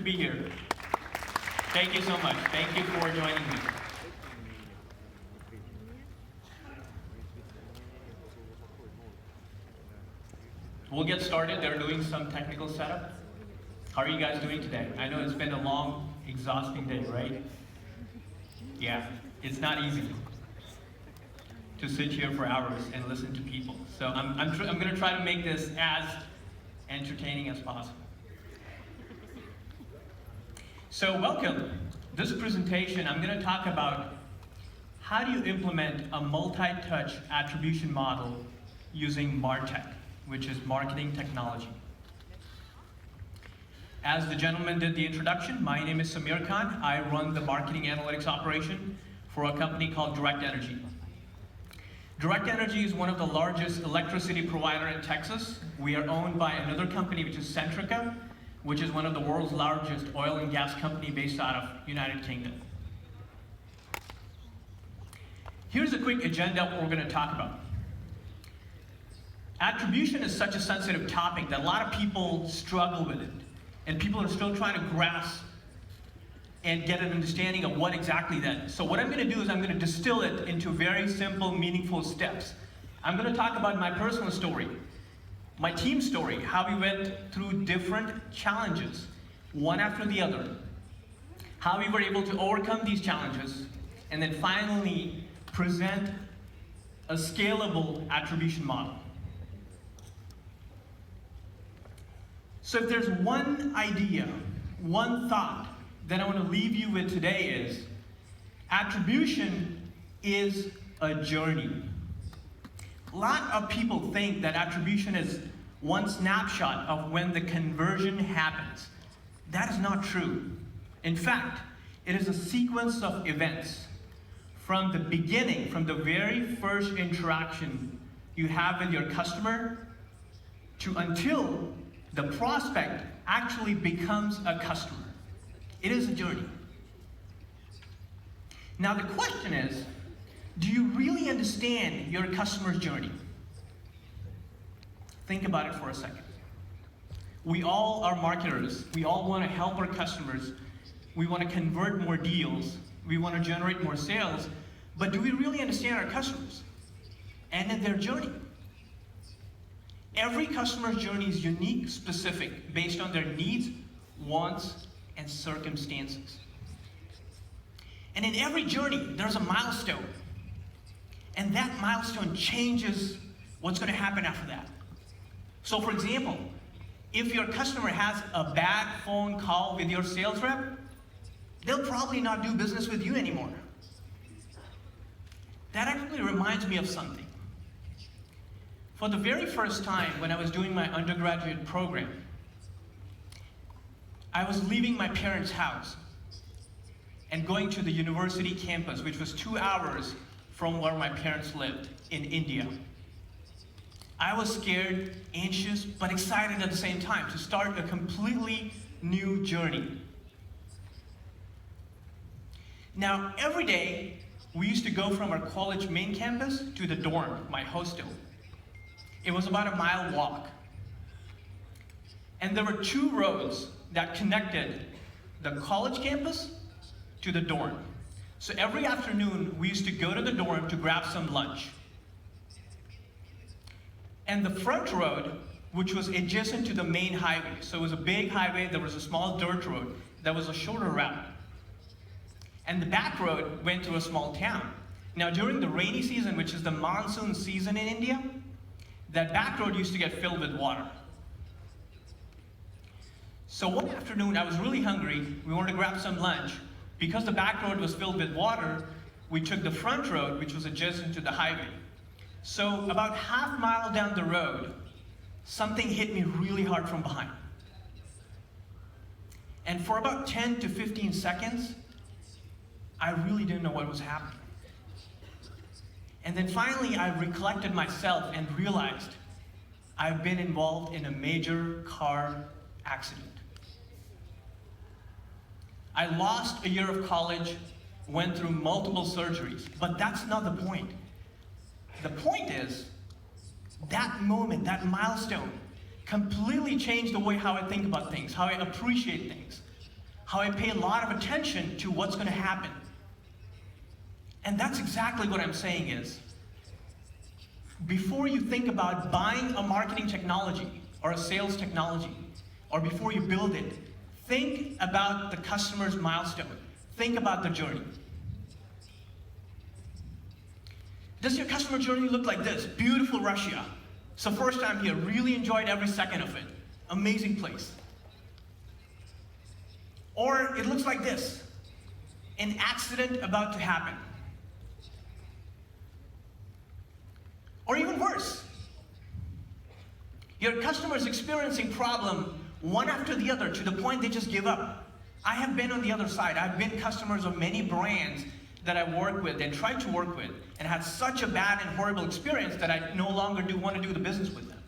be here. Thank you so much. Thank you for joining me. We'll get started. They're doing some technical setup. How are you guys doing today? I know it's been a long, exhausting day, right? Yeah, it's not easy to sit here for hours and listen to people. So I'm going to try to make this as entertaining as possible. So welcome. This presentation, I'm going to talk about how do you implement a multi-touch attribution model using MarTech, which is marketing technology. As the gentleman did the introduction, my name is Samir Khan. I run the marketing analytics operation for a company called Direct Energy. Direct Energy is one of the largest electricity provider in Texas. We are owned by another company, which is Centrica, which is one of the world's largest oil and gas company based out of United Kingdom. Here's a quick agenda of what we're going to talk about. Attribution is such a sensitive topic that a lot of people struggle with it, and people are still trying to grasp and get an understanding of what exactly that is. So what I'm going to do is I'm going to distill it into very simple, meaningful steps. I'm going to talk about my personal story, my team story, how we went through different challenges, one after the other, how we were able to overcome these challenges, and then finally present a scalable attribution model. So if there's one idea, one thought that I want to leave you with today is, attribution is a journey. A lot of people think that attribution is one snapshot of when the conversion happens. That is not true. In fact, it is a sequence of events from the beginning, from the very first interaction you have with your customer to until the prospect actually becomes a customer. It is a journey. Now the question is, do you really understand your customer's journey? Think about it for a second. We all are marketers. We all want to help our customers. We want to convert more deals. We want to generate more sales. But do we really understand our customers and their journey? Every customer's journey is unique, specific, based on their needs, wants, and circumstances. And in every journey, there's a milestone. And that milestone changes what's going to happen after that. So for example, if your customer has a bad phone call with your sales rep, they'll probably not do business with you anymore. That actually reminds me of something. For the very first time when I was doing my undergraduate program, I was leaving my parents' house and going to the university campus, which was 2 hours from where my parents lived in India. I was scared, anxious, but excited at the same time to start a completely new journey. Now, every day, we used to go from our college main campus to the dorm, my hostel. It was about a mile walk. And there were 2 roads that connected the college campus to the dorm. So every afternoon, we used to go to the dorm to grab some lunch. And the front road, which was adjacent to the main highway, so it was a big highway, there was a small dirt road, that was a shorter route. And the back road went to a small town. Now during the rainy season, which is the monsoon season in India, that back road used to get filled with water. So one afternoon, I was really hungry, we wanted to grab some lunch. Because the back road was filled with water, we took the front road, which was adjacent to the highway. So about half mile down the road, something hit me really hard from behind. And for about 10 to 15 seconds, I really didn't know what was happening. And then finally, I recollected myself and realized I've been involved in a major car accident. I lost a year of college, went through multiple surgeries, but that's not the point. The point is, that moment, that milestone, completely changed the way how I think about things, how I appreciate things. how I pay a lot of attention to what's going to happen. And that's exactly what I'm saying is, before you think about buying a marketing technology or a sales technology, or before you build it, think about the customer's milestone. Think about the journey. Does your customer journey look like this? Beautiful Russia. So first time here, really enjoyed every second of it. Amazing place. Or it looks like this. An accident about to happen. Or even worse. Your customer's experiencing problem one after the other to the point they just give up. I have been on the other side. I've been customers of many brands that I work with and try to work with, and had such a bad and horrible experience that I no longer want to do the business with them.